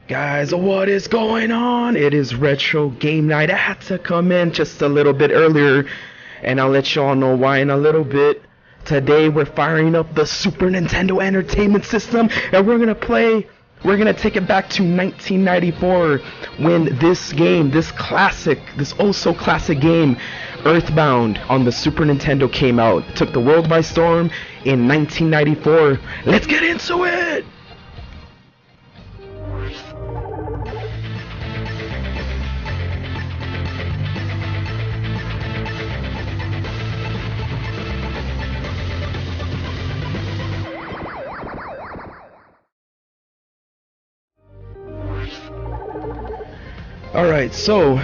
Guys, what is going on? It is Retro Game Night. I had to come in just a little bit earlier, and I'll let y'all know why in a little bit. Today, we're firing up the Super Nintendo Entertainment System, and we're gonna take it back to 1994 when this game, this oh so classic game, EARTHBOUND on the Super Nintendo came out. It took the world by storm in 1994. Let's get into it! Alright, so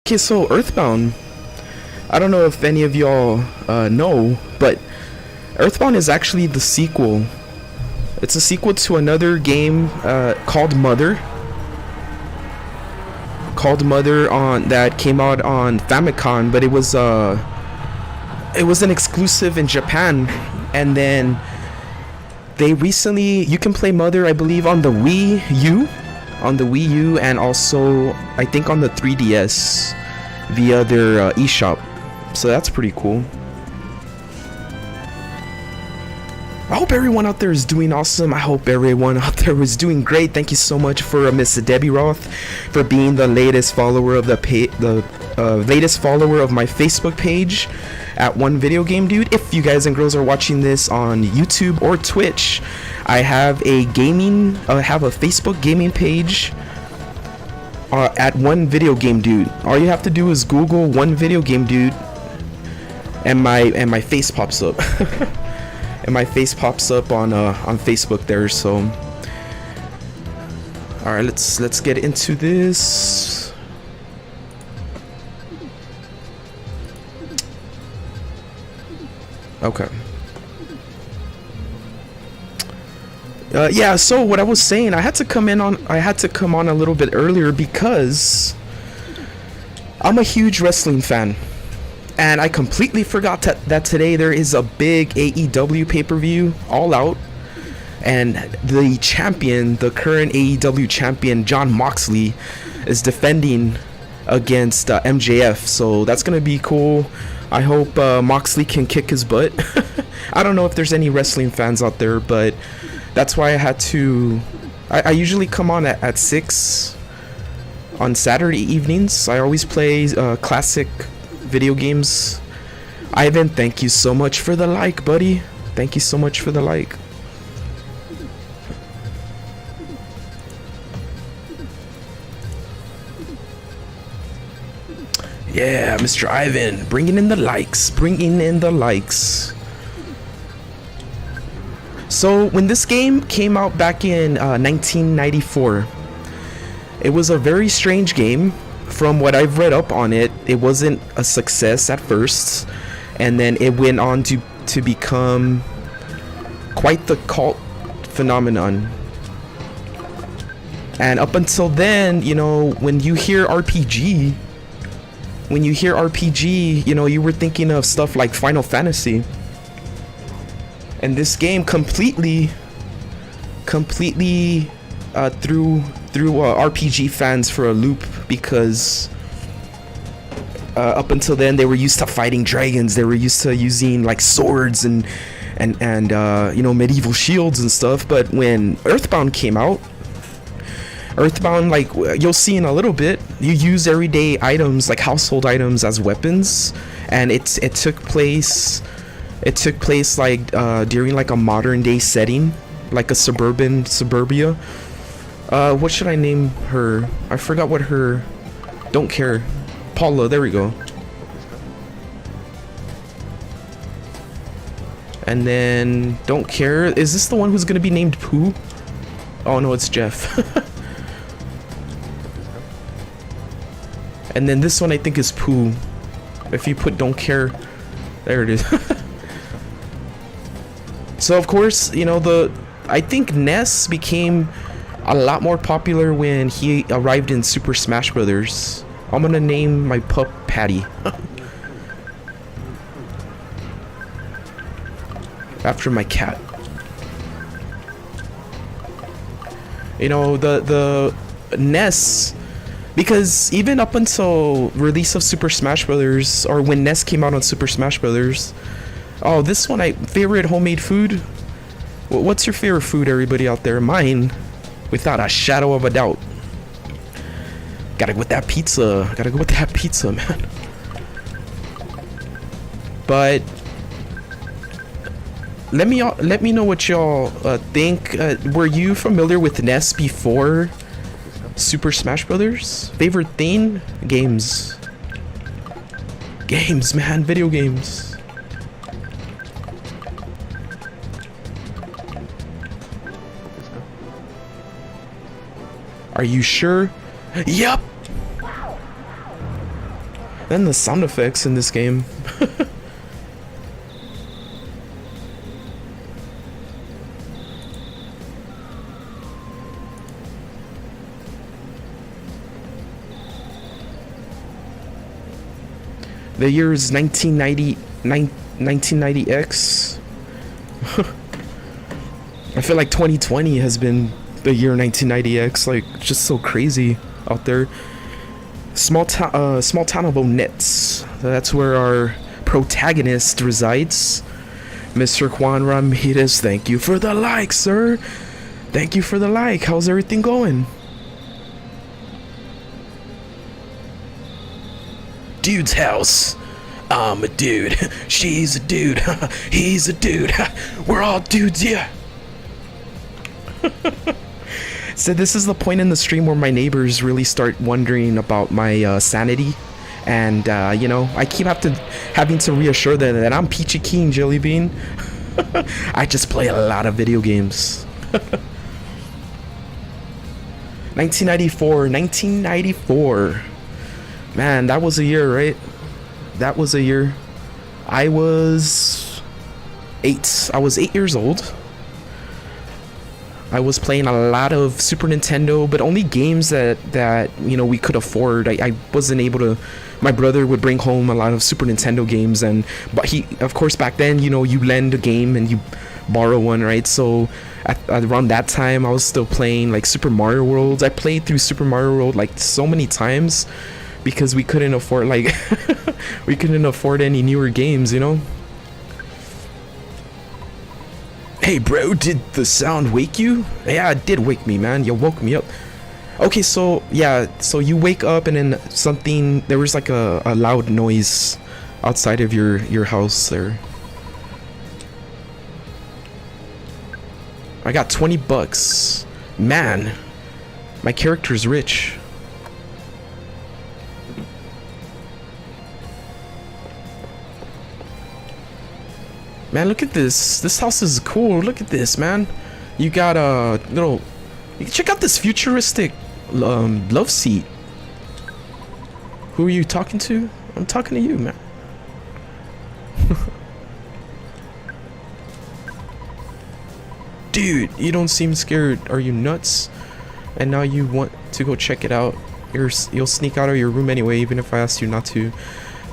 okay, so EARTHBOUND, I don't know if any of y'all know, but EARTHBOUND is actually the sequel. It's a sequel to another game called Mother that came out on Famicom, but it was an exclusive in Japan, and then you can play Mother, I believe, on the Wii U, and also I think on the 3DS via their eShop. So that's pretty cool. I hope everyone out there is doing awesome. I hope everyone out there is doing great. Thank you so much for Miss Debbie Roth for being the latest follower of latest follower of my Facebook page at One Video Game Dude. If you guys and girls are watching this on YouTube or Twitch, I have a Facebook gaming page at One Video Game Dude. All you have to do is Google One Video Game Dude, and my face pops up. And my face pops up on Facebook there. So, all right, let's get into this. Okay. Yeah. So what I was saying, I had to come on a little bit earlier because I'm a huge wrestling fan. And I completely forgot that today there is a big AEW pay-per-view, All Out, and the current AEW champion, Jon Moxley, is defending against MJF. So that's gonna be cool. I hope Moxley can kick his butt. I don't know if there's any wrestling fans out there, but that's why I had to. I usually come on at 6 on Saturday evenings. I always play classic video games. Ivan, thank you so much for the like, buddy. Thank you so much for the like. Yeah, Mr. Ivan, bringing in the likes. So when this game came out back in 1994, it was a very strange game. From what I've read up on it, it wasn't a success at first, and then it went on to become quite the cult phenomenon. And up until then, you know, when you hear RPG, you know, you were thinking of stuff like Final Fantasy. And this game completely threw RPG fans for a loop, because up until then, they were used to fighting dragons. They were used to using like swords and you know, medieval shields and stuff. But when Earthbound came out, Earthbound, like you'll see in a little bit, you use everyday items like household items as weapons, and it took place like during like a modern day setting, like a suburbia. What should I name her? I forgot what her. Don't care. Paula. There we go. And then don't care. Is this the one who's gonna be named Pooh? Oh no, it's Jeff. And then this one I think is Pooh. If you put don't care, there it is. So of course, you know, I think Ness became a lot more popular when he arrived in Super Smash Brothers. I'm gonna name my pup Patty. After my cat. You know, the Ness, because even up until release of Super Smash Brothers, or when Ness came out on Super Smash Brothers, oh, this one, favorite homemade food? What's your favorite food, everybody out there? Mine, without a shadow of a doubt. Gotta go with that pizza. Gotta go with that pizza, man. But let me know what y'all think. Were you familiar with NES before Super Smash Brothers? Favorite thing? Games. Games, man. Video games. Are you sure? Yup! And the sound effects in this game. The year is 1990X. I feel like 2020 has been the year 1990X, like just so crazy out there. Small town of Onets. That's where our protagonist resides. Mr. Juan Ramirez, thank you for the like, sir. Thank you for the like. How's everything going? Dude's house. I'm a dude. She's a dude. He's a dude. We're all dudes, yeah. So this is the point in the stream where my neighbors really start wondering about my sanity, and you know, I keep having to reassure them that I'm Peachy Keen Jelly Bean. I just play a lot of video games. 1994. Man, that was a year, right? That was a year. I was 8. I was 8 years old. I was playing a lot of Super Nintendo, but only games that you know, we could afford. I wasn't able to. My brother would bring home a lot of Super Nintendo games, but he, of course, back then, you know, you lend a game and you borrow one, right? So around that time, I was still playing like Super Mario World. I played through Super Mario World like so many times because we couldn't afford we couldn't afford any newer games, you know. Hey bro, did the sound wake you? Yeah, it did wake me, man. You woke me up. Okay, so yeah, so you wake up and then there was like a loud noise outside of your house there. I got $20. Man, my character's rich. Man, look at this. This house is cool. Look at this, man. You got a little... Check out this futuristic love seat. Who are you talking to? I'm talking to you, man. Dude, you don't seem scared. Are you nuts? And now you want to go check it out. You'll sneak out of your room anyway, even if I asked you not to.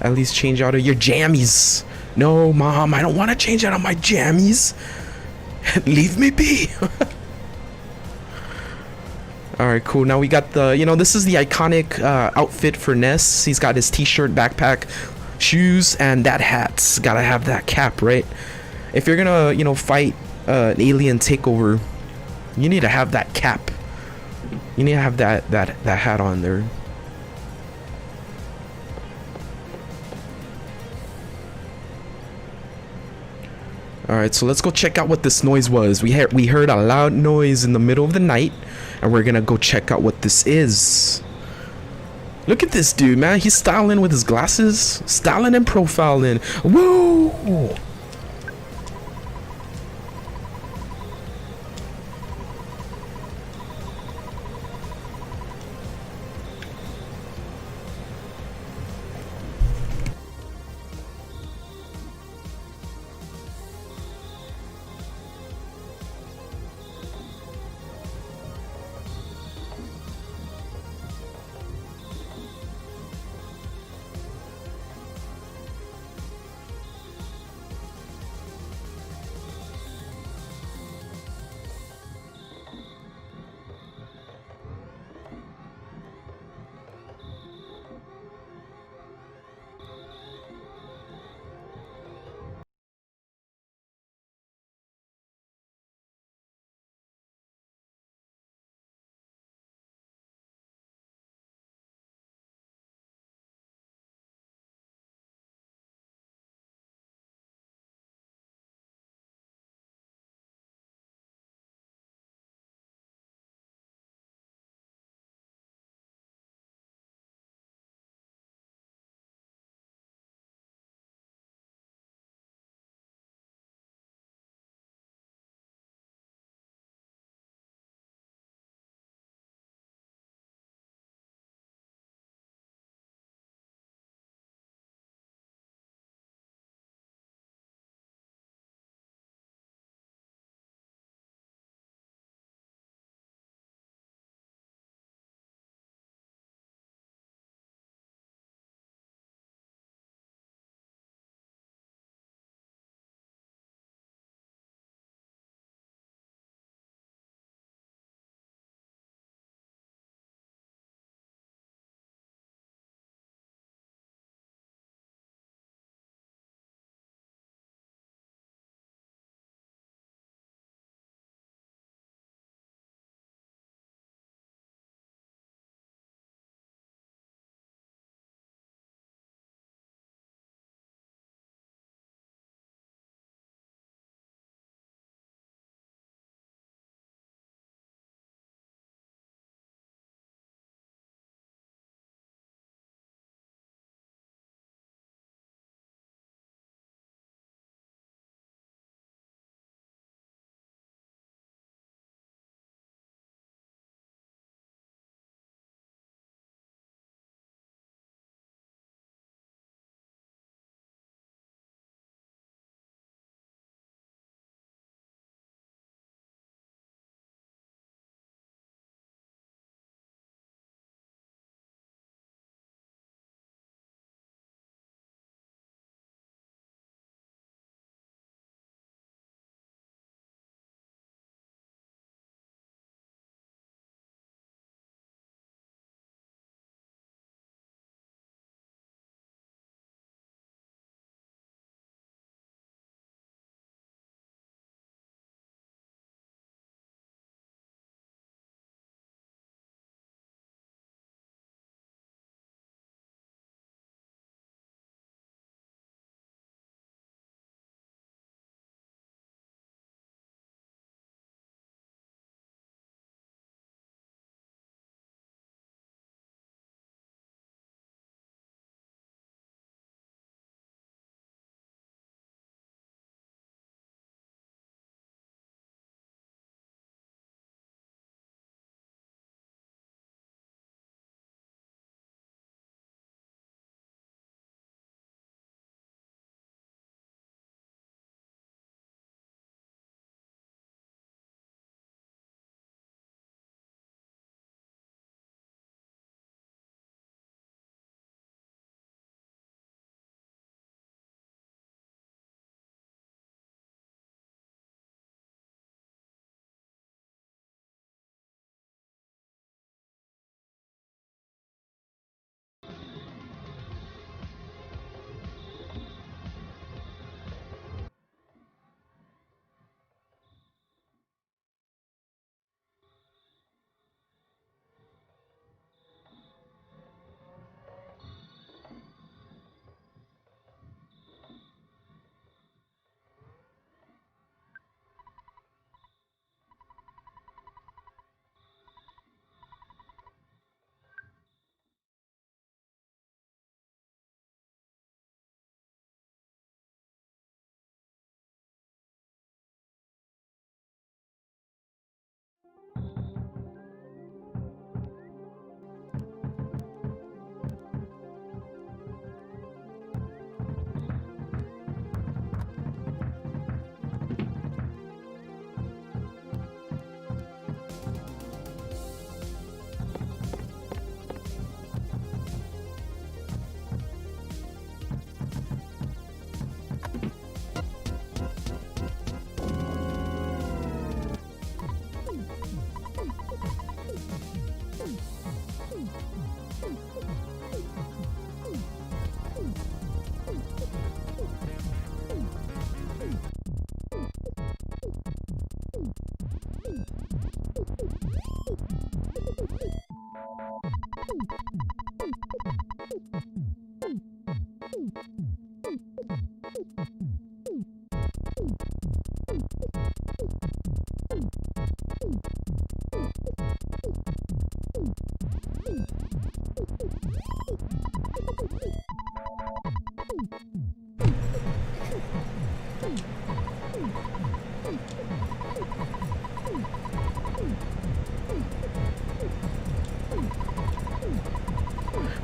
At least change out of your jammies. No, Mom, I don't want to change out of my jammies. Leave me be. All right, cool. Now we got the, this is the iconic outfit for Ness. He's got his t-shirt, backpack, shoes, and that hat's gotta have that cap, right? If you're gonna, fight an alien takeover, you need to have that cap. You need to have that hat on there. All right, so let's go check out what this noise was. We heard a loud noise in the middle of the night, and we're gonna go check out what this is. Look at this dude, man. He's styling with his glasses, styling and profiling. Whoa!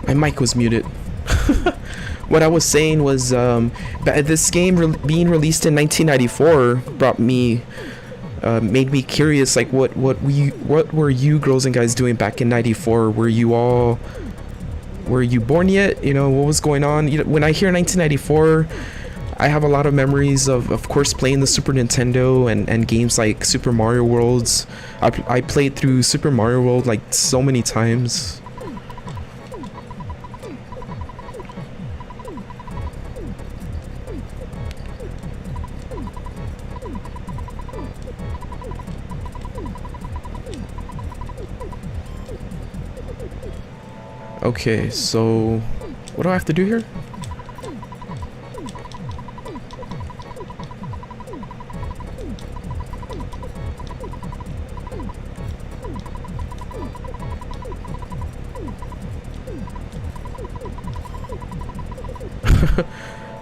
My mic was muted. What I was saying was, this game being released in 1994 made me curious. Like, what were you girls and guys doing back in '94? Were you born yet? You know, what was going on? When I hear 1994, I have a lot of memories of course, playing the Super Nintendo and games like Super Mario Worlds. I played through Super Mario World like so many times. Okay, so what do I have to do here?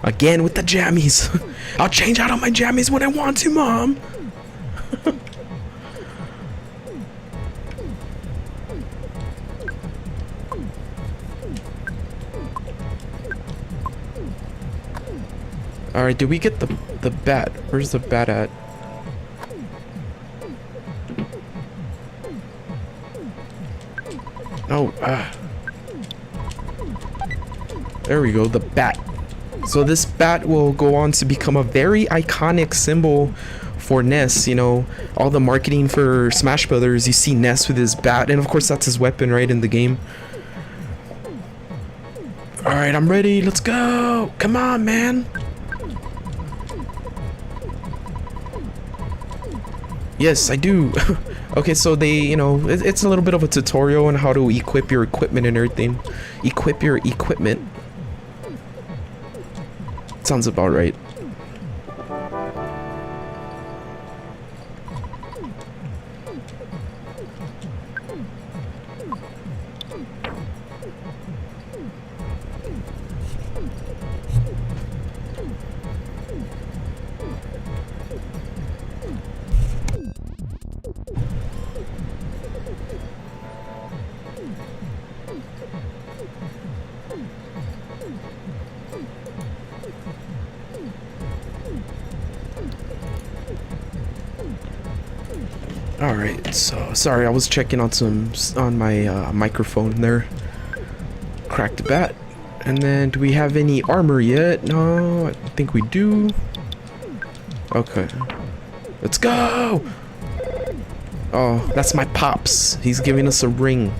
Again with the jammies. I'll change out on my jammies when I want to, Mom. Alright, did we get the bat? Where's the bat at? Oh, there we go, the bat. So this bat will go on to become a very iconic symbol for NES. You know, all the marketing for Smash Brothers, you see NES with his bat, and of course that's his weapon right in the game. Alright, I'm ready, let's go! Come on, man! Yes, I do. Okay, so it's a little bit of a tutorial on how to equip your equipment and everything. Equip your equipment. Sounds about right. Alright, so sorry, I was checking on my microphone there. Cracked the bat. And then, do we have any armor yet? No, I think we do. Okay. Let's go! Oh, that's my pops. He's giving us a ring.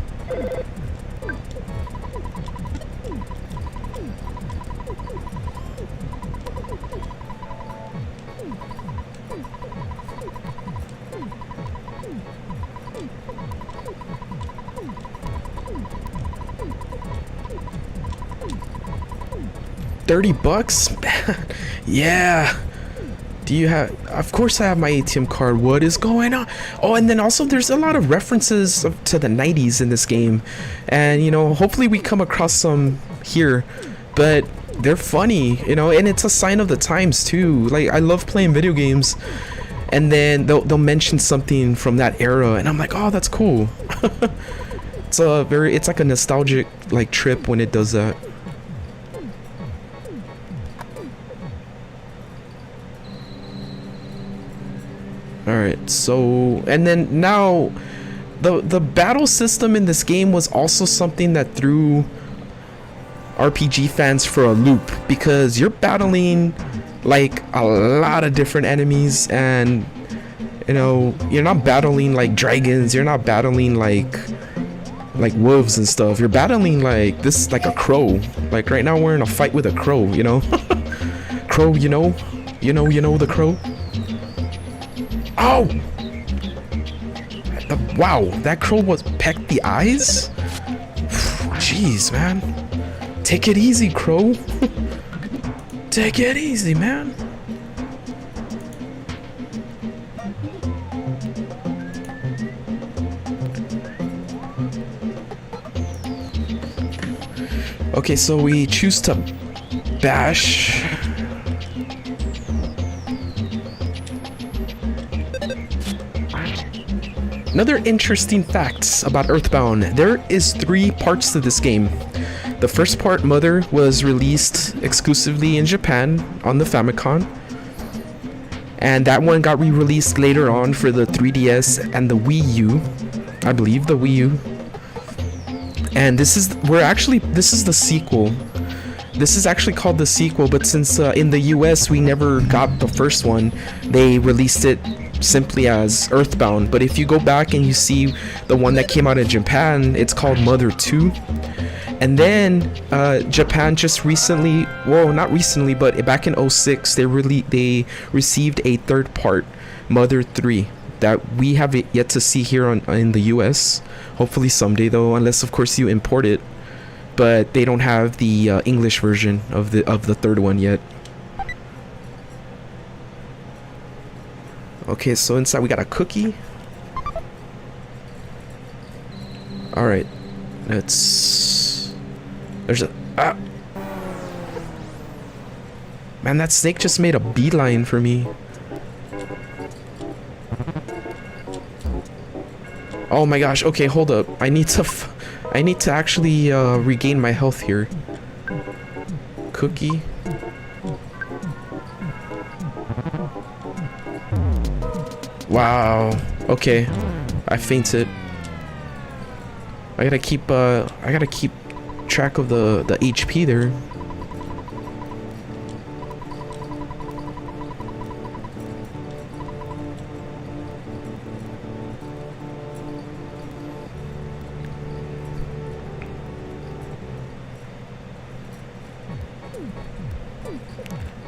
$30? Yeah. Do you have... Of course I have my ATM card. What is going on? Oh, and then also there's a lot of references to the 90s in this game. And, you know, hopefully we come across some here. But they're funny, you know, and it's a sign of the times too. Like, I love playing video games. And then they'll mention something from that era. And I'm like, oh, that's cool. It's like a nostalgic, like, trip when it does that. Alright, so, and then now, the battle system in this game was also something that threw RPG fans for a loop, because you're battling, like, a lot of different enemies, and, you know, you're not battling, like, dragons, you're not battling, like wolves and stuff, you're battling, like, a crow. Like, right now we're in a fight with a crow, you know? Crow, you know the crow? Oh! Wow, that crow was pecked the eyes? Jeez, man. Take it easy, crow. Take it easy, man. Okay, so we choose to bash. Another interesting fact about Earthbound, there is 3 parts to this game. The first part, Mother, was released exclusively in Japan on the Famicom. And that one got re-released later on for the 3DS and the Wii U. I believe the Wii U. And this is the sequel. This is actually called the sequel, but since in the US we never got the first one, they released it simply as Earthbound. But if you go back and you see the one that came out in Japan, it's called Mother 2. And then Japan just recently, well, not recently, but back in 2006, they received a third part, Mother 3, that we have yet to see here in the US. Hopefully someday though, unless of course you import it. But they don't have the English version of the third one yet. Okay, so inside we got a cookie. All right, let's. There's a. Man, that snake just made a beeline for me. Oh my gosh. Okay, hold up. I need to actually regain my health here. Cookie. Wow. Okay. I fainted. I gotta keep track of the HP there.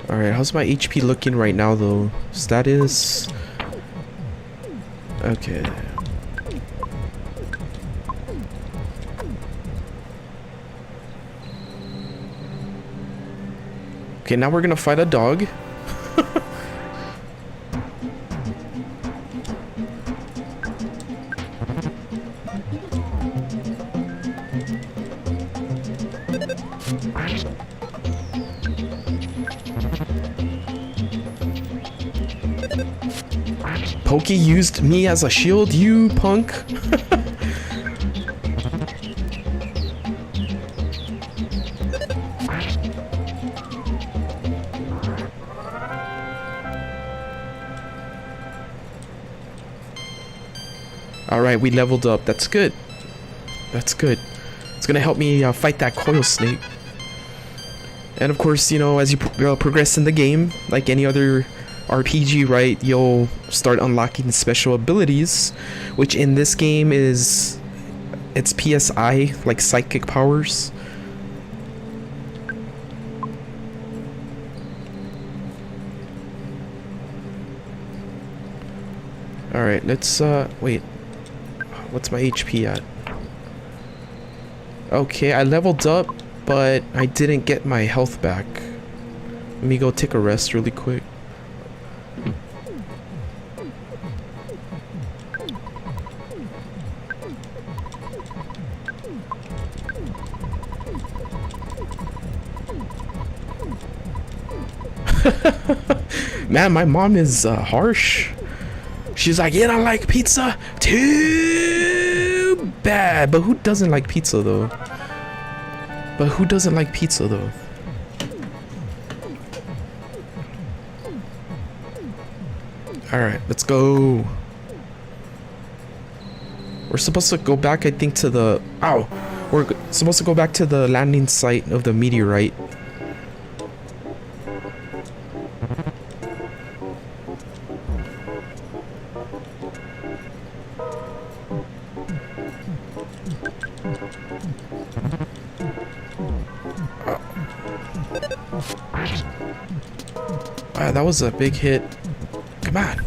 Alright, how's my HP looking right now though? Status. Okay. Okay, now we're gonna fight a dog. Pokey used me as a shield, you punk. Alright, we leveled up. That's good. That's good. It's gonna help me fight that coil snake. And of course, you know, as you progress in the game, like any other RPG, right, you'll start unlocking special abilities, which in this game it's PSI, like psychic powers. Alright, let's wait. What's my HP at? Okay, I leveled up, but I didn't get my health back. Let me go take a rest really quick. Man, my mom is harsh. She's like, you don't like pizza? Too bad. But who doesn't like pizza though? But who doesn't like pizza though? Alright, let's go. We're supposed to go back, I think, to the... Ow! We're supposed to go back to the landing site of the meteorite. That was a big hit. Come on.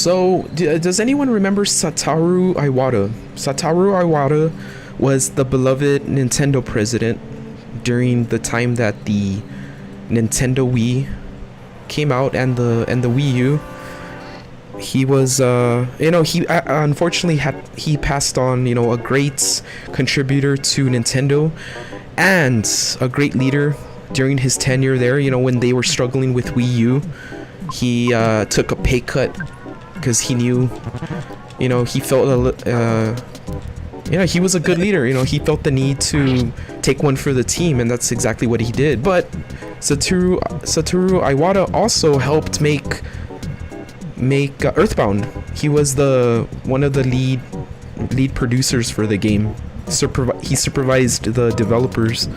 So, does anyone remember Satoru Iwata? Satoru Iwata was the beloved Nintendo president during the time that the Nintendo Wii came out and the Wii U. He was he unfortunately he passed on, a great contributor to Nintendo and a great leader during his tenure there. When they were struggling with Wii U, he took a pay cut because he knew, he felt he was a good leader. He felt the need to take one for the team, and that's exactly what he did. But Satoru Iwata also helped make EARTHBOUND. He was one of the lead producers for the game. He supervised the developers.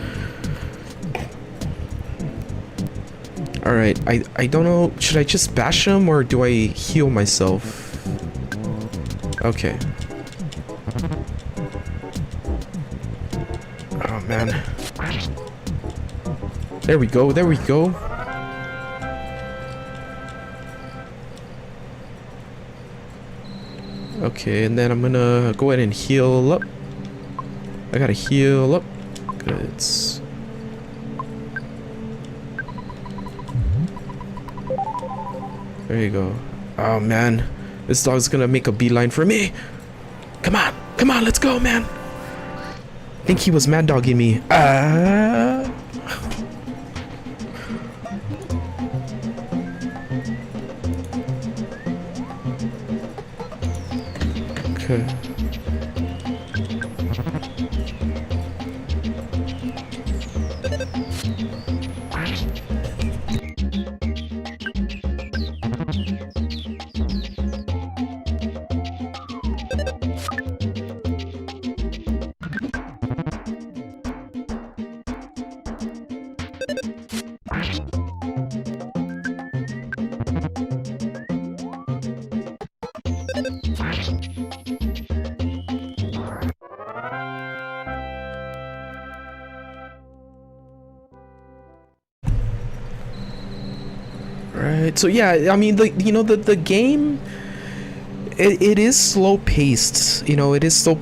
Alright, I don't know, should I just bash him or do I heal myself? Okay. Oh man. There we go, there we go. Okay, and then I'm gonna go ahead and heal up. I gotta heal up. Good. There you go. Oh man, this dog's gonna make a beeline for me. Come on, let's go, man. I think he was mad dogging me. Okay. Right. So yeah, I mean the game, it is slow paced. It is slow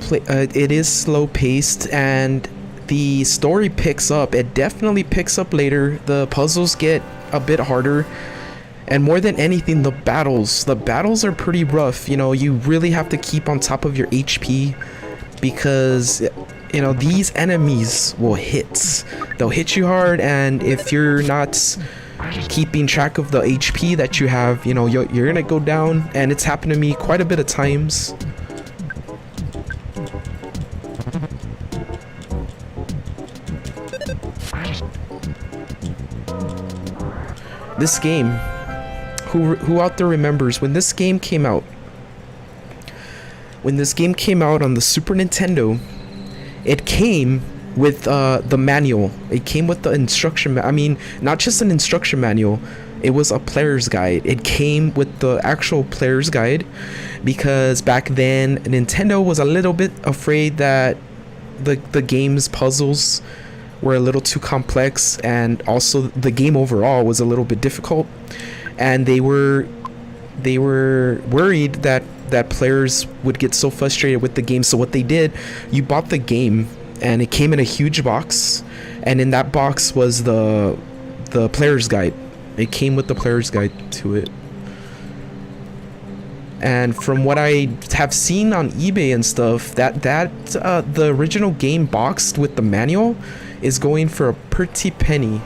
paced, and the story picks up. It definitely picks up later. The puzzles get a bit harder, and more than anything, the battles are pretty rough. You really have to keep on top of your HP, because these enemies will hit. They'll hit you hard, and if you're not keeping track of the HP that you have, you're gonna go down, and it's happened to me quite a bit of times. This game, who out there remembers when this game came out? When this game came out on the Super Nintendo, it came with the manual. It came with the instruction. I mean, not just an instruction manual. It was a player's guide. It came with the actual player's guide, because back then Nintendo was a little bit afraid that the game's puzzles were a little too complex, and also the game overall was a little bit difficult, and they were worried that players would get so frustrated with the game. So what they did, you bought the game, and it came in a huge box, and in that box was the player's guide. It came with the player's guide to it. And from what I have seen on eBay and stuff, the original game boxed with the manual is going for a pretty penny.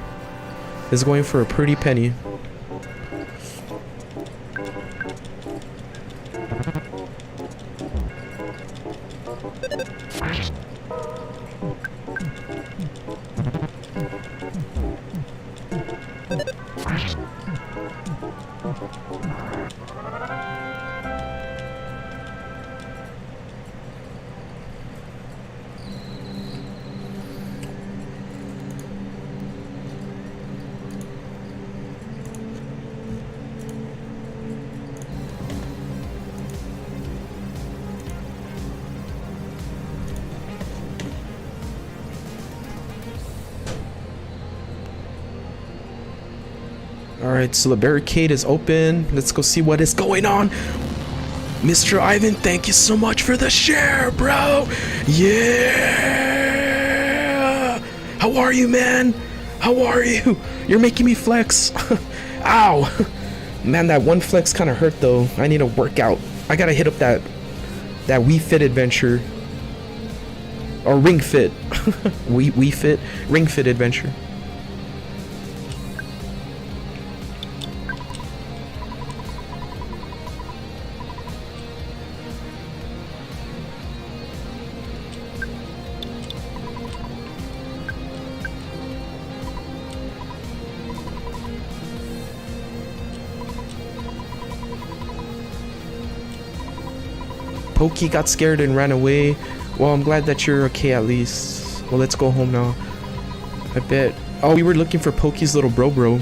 Alright, so the barricade is open. Let's go see what is going on. Mr. Ivan, thank you so much for the share, bro. Yeah. How are you, man? How are you? You're making me flex. Ow. Man, that one flex kind of hurt though. I need a workout. I gotta hit up that Wii Fit adventure. Or Ring Fit. Wii Fit? Ring Fit adventure. Pokey got scared and ran away. Well, I'm glad that you're okay at least. Well, let's go home now. I bet. Oh, we were looking for Pokey's little bro.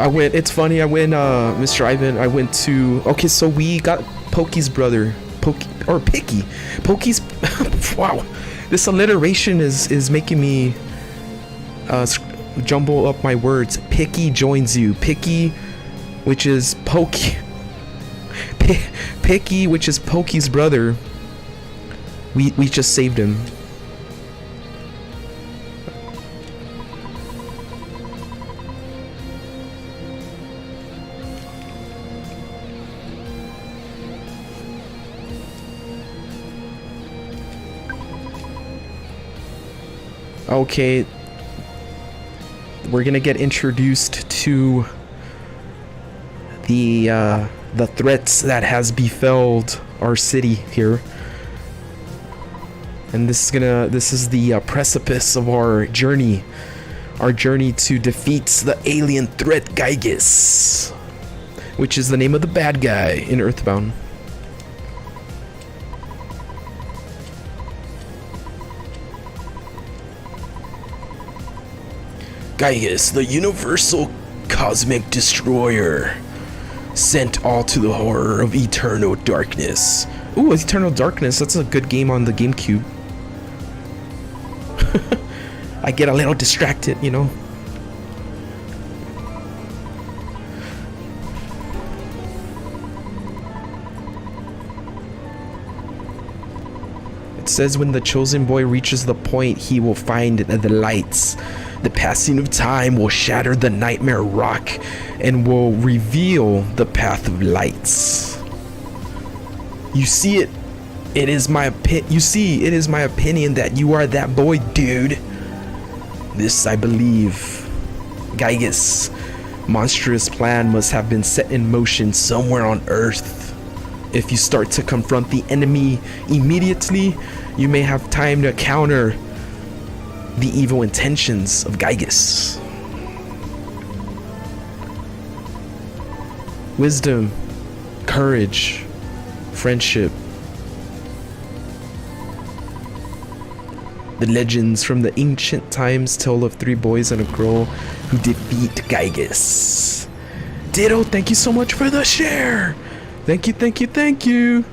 It's funny, Mr. Ivan, I went to, okay, so we got Pokey's brother, Picky. Pokey's, wow. This alliteration is making me, jumble up my words. Picky joins you. Picky, which is Pokey. Picky, which is Pokey's brother. We just saved him. Okay. We're gonna get introduced to the threats that has befelled our city here, and this is the precipice of our journey to defeat the alien threat Gygus, which is the name of the bad guy in Earthbound. Gygus, the universal cosmic destroyer, sent all to the horror of eternal darkness. Ooh, Eternal Darkness, that's a good game on the GameCube. I get a little distracted, you know. It says when the chosen boy reaches the point, he will find the lights. The passing of time will shatter the nightmare rock and will reveal the path of lights. You see it. It is my opinion that you are that boy, dude. This I believe. Gygus' monstrous plan must have been set in motion somewhere on Earth. If you start to confront the enemy immediately, you may have time to counter the evil intentions of Gygus. Wisdom, courage, friendship. The legends from the ancient times tell of 3 boys and a girl who defeat Gygus. Ditto, thank you so much for the share. Thank you, thank you, thank you.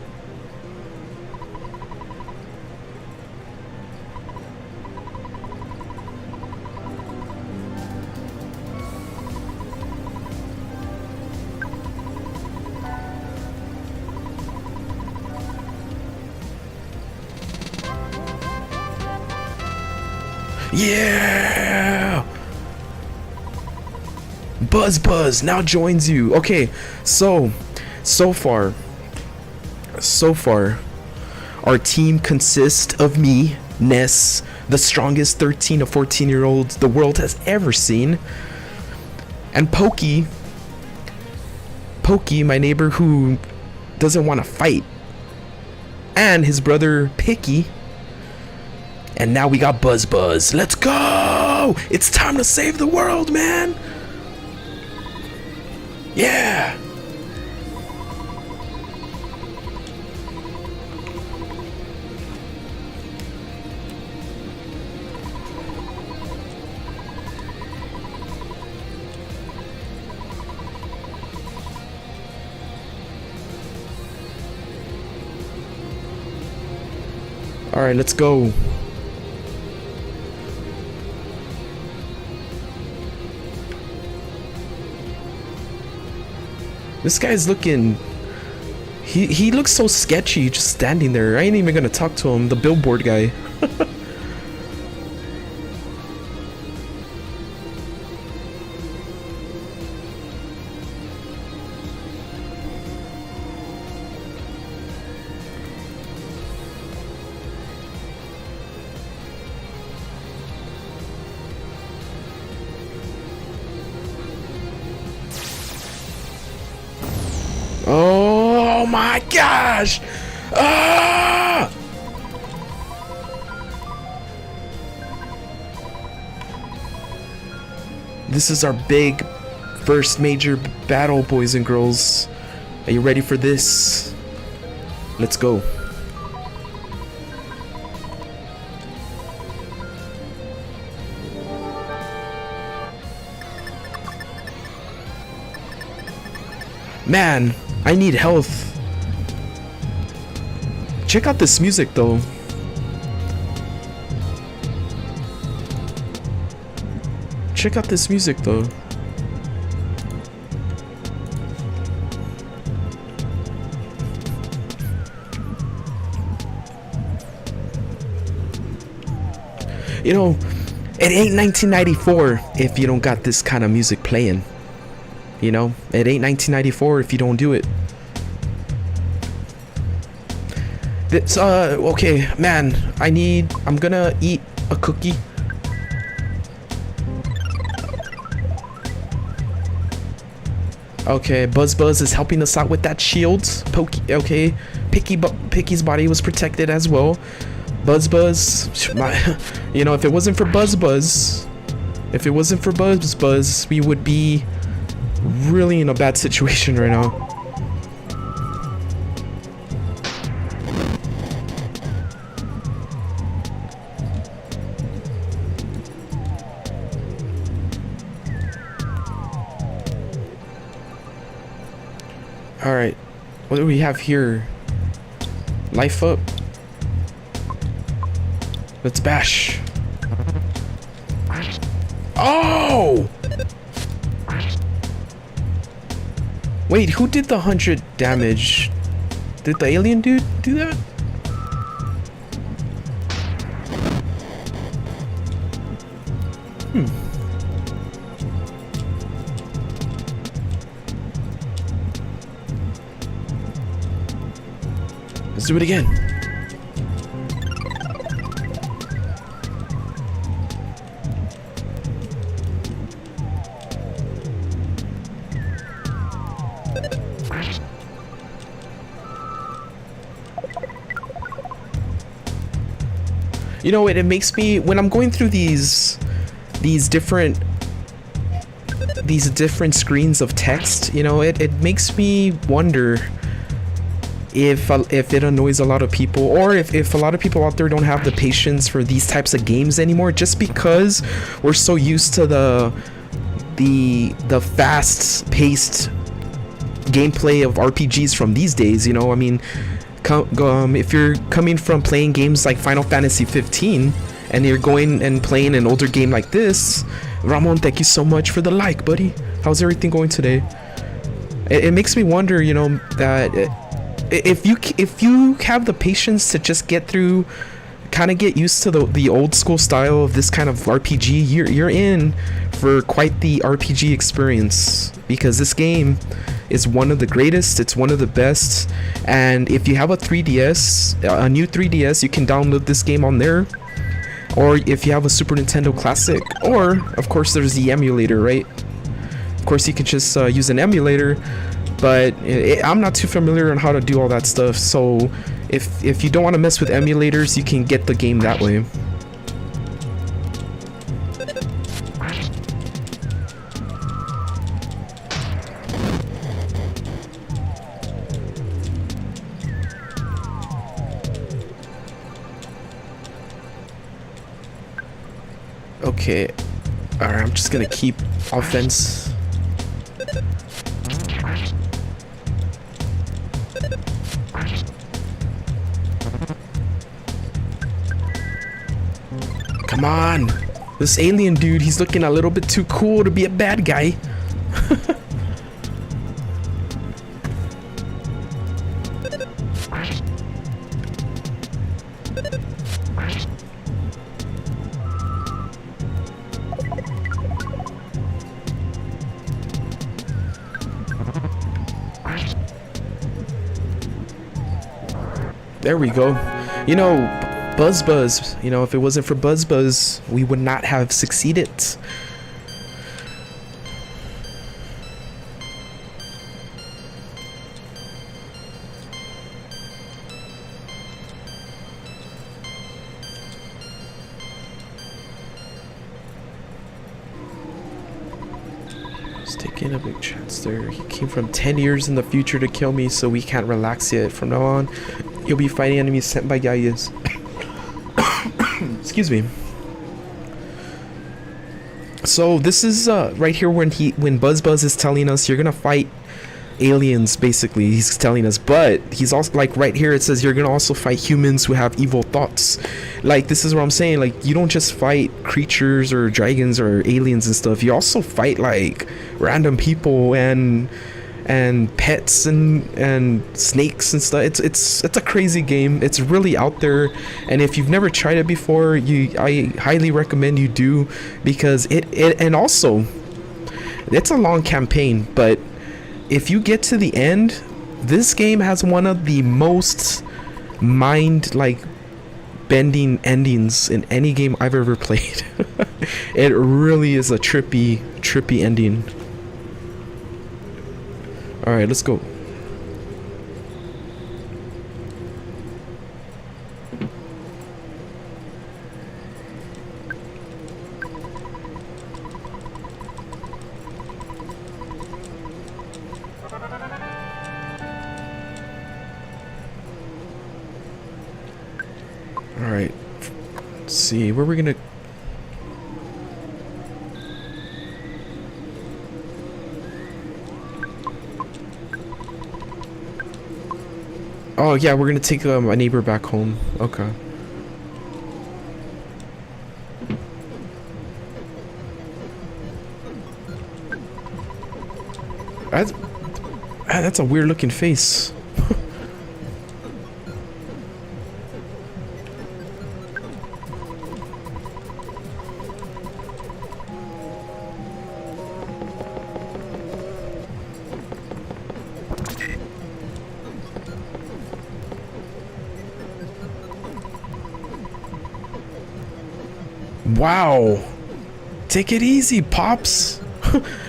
Yeah! Buzz now joins you. Okay, so far, our team consists of me, Ness, the strongest 13 to 14-year-old the world has ever seen, and Pokey, my neighbor who doesn't want to fight, and his brother Picky. And now we got Buzz. Let's go! It's time to save the world, man! Yeah! Alright, let's go. This guy's looking... He looks so sketchy just standing there. I ain't even gonna talk to him, the billboard guy. Oh my gosh! Ah! This is our big first major battle, boys and girls. Are you ready for this? Let's go. Man, I need health. Check out this music though. Check out this music though. You know, it ain't 1994 if you don't got this kind of music playing. You know, it ain't 1994 if you don't do it. It's okay, man, I'm gonna eat a cookie. Okay, Buzz is helping us out with that shield. Okay, Picky's body was protected as well. Buzz, you know, if it wasn't for Buzz, we would be really in a bad situation right now. All right, what do we have here? Life up. Let's bash. Oh! Wait, who did the 100 damage? Did the alien dude do that? Let's do it again. You know, it makes me, when I'm going through these different screens of text, you know, it makes me wonder if it annoys a lot of people, or if a lot of people out there don't have the patience for these types of games anymore, just because we're so used to the fast-paced gameplay of RPGs from these days. You know, I mean, if you're coming from playing games like Final Fantasy 15 and you're going and playing an older game like this, Ramon, thank you so much for the like, buddy. How's everything going today? It makes me wonder, you know, that if you have the patience to just get through, kind of get used to the old school style of this kind of RPG, you're in for quite the RPG experience, because this game is one of the greatest, it's one of the best. And if you have a 3DS, a new 3DS, you can download this game on there. Or if you have a Super Nintendo Classic, or of course there's the emulator, right? Of course you can just use an emulator, but I'm not too familiar on how to do all that stuff. So if you don't want to mess with emulators, you can get the game that way. Okay, alright, I'm just gonna keep offense. Come on! This alien dude, he's looking a little bit too cool to be a bad guy. There we go. You know, Buzz, you know, if it wasn't for Buzz, we would not have succeeded. Taking a big chance there. He came from 10 years in the future to kill me, so we can't relax yet. From now on, you'll be fighting enemies sent by Gaius. Excuse me. So this is right here when Buzz is telling us you're gonna fight aliens, basically he's telling us, but he's also like right here it says you're gonna also fight humans who have evil thoughts. Like, this is what I'm saying, like, you don't just fight creatures or dragons or aliens and stuff, you also fight like random people and pets and snakes and stuff. It's a crazy game. It's really out there, and if you've never tried it before, I highly recommend you do, because it and also it's a long campaign, but if you get to the end, this game has one of the most mind like bending endings in any game I've ever played. It really is a trippy ending. All right, let's go. All right, let's see where we're gonna. Oh yeah, we're gonna take a neighbor back home. Okay. That's a weird looking face. Wow. Take it easy, Pops.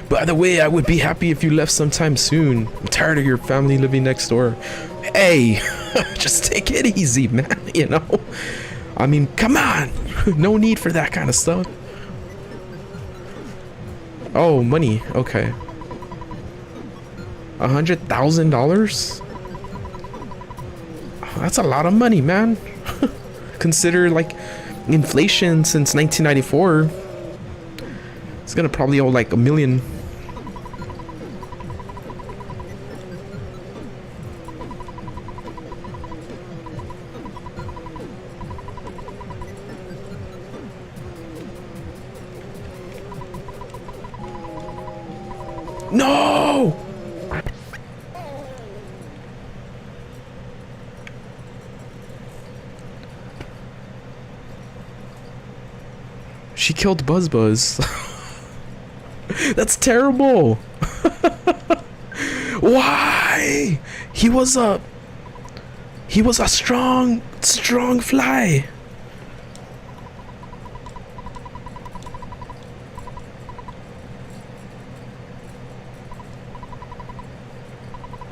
By the way, I would be happy if you left sometime soon. I'm tired of your family living next door. Hey, just take it easy, man, you know? I mean, come on. No need for that kind of stuff. Oh, money. Okay. $100,000? That's a lot of money, man. Consider, like, inflation since 1994. It's gonna probably owe like $1 million. No! She killed Buzz. That's terrible. Why? He was a strong fly.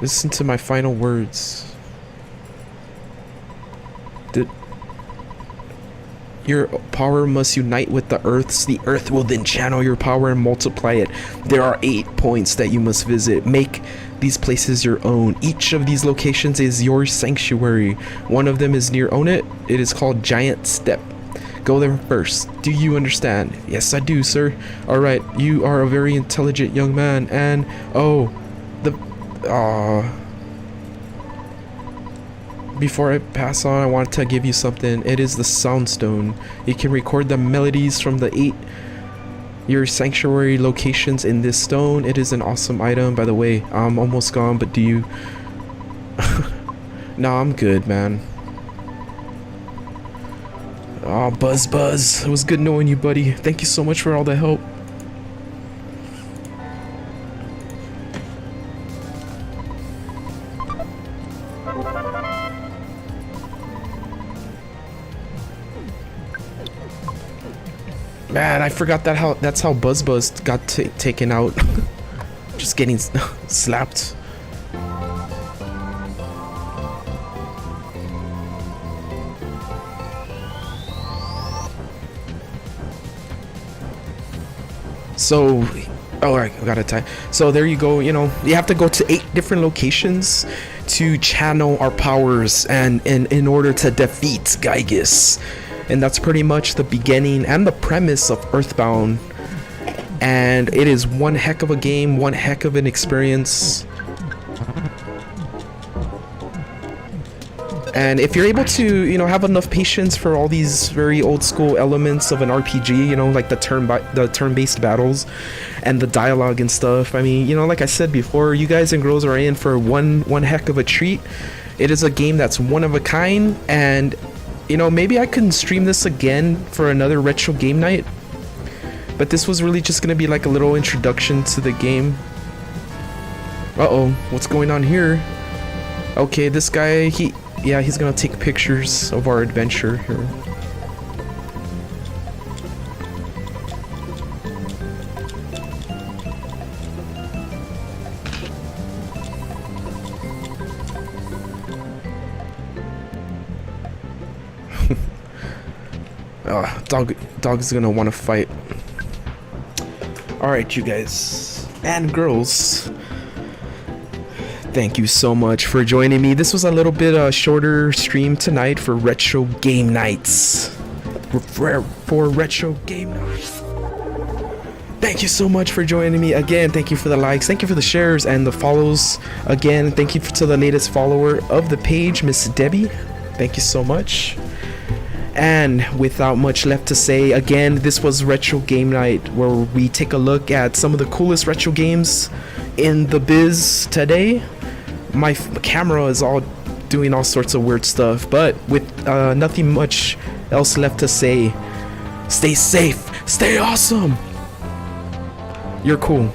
Listen to my final words. Your power must unite with the Earth's. The Earth will then channel your power and multiply it. There are 8 points that you must visit. Make these places your own. Each of these locations is your sanctuary. One of them is near Onit. It is called Giant Step. Go there first. Do you understand? Yes, I do, sir. Alright, you are a very intelligent young man, and before I pass on, I want to give you something. It is the Sound Stone. You can record the melodies from the 8 your sanctuary locations in this stone. It is an awesome item. By the way, I'm almost gone, but do you... Nah, I'm good, man. Oh, Buzz. It was good knowing you, buddy. Thank you so much for all the help. Man, I forgot that's how Buzz got taken out. Just getting slapped. So, oh, I got a time. So there you go. You know, you have to go to 8 different locations to channel our powers, and in order to defeat Gygus. And that's pretty much the beginning and the premise of Earthbound. And it is one heck of a game, one heck of an experience. And if you're able to, you know, have enough patience for all these very old school elements of an RPG, you know, like the turn-based battles and the dialogue and stuff. I mean, you know, like I said before, you guys and girls are in for one heck of a treat. It is a game that's one of a kind, and you know, maybe I can stream this again for another retro game night. But this was really just gonna be like a little introduction to the game. Uh-oh, what's going on here? Okay, this guy, he's gonna take pictures of our adventure here. Dog's gonna want to fight. Alright, you guys and girls, thank you so much for joining me. This was a little bit shorter stream tonight for retro game nights. For retro game nights. Thank you so much for joining me. Again, thank you for the likes, thank you for the shares and the follows. Again, thank you to the latest follower of the page, Miss Debbie. Thank you so much. And without much left to say, again, this was Retro Game Night, where we take a look at some of the coolest retro games in the biz today. My camera is all doing all sorts of weird stuff, but with nothing much else left to say, stay safe, stay awesome. You're cool.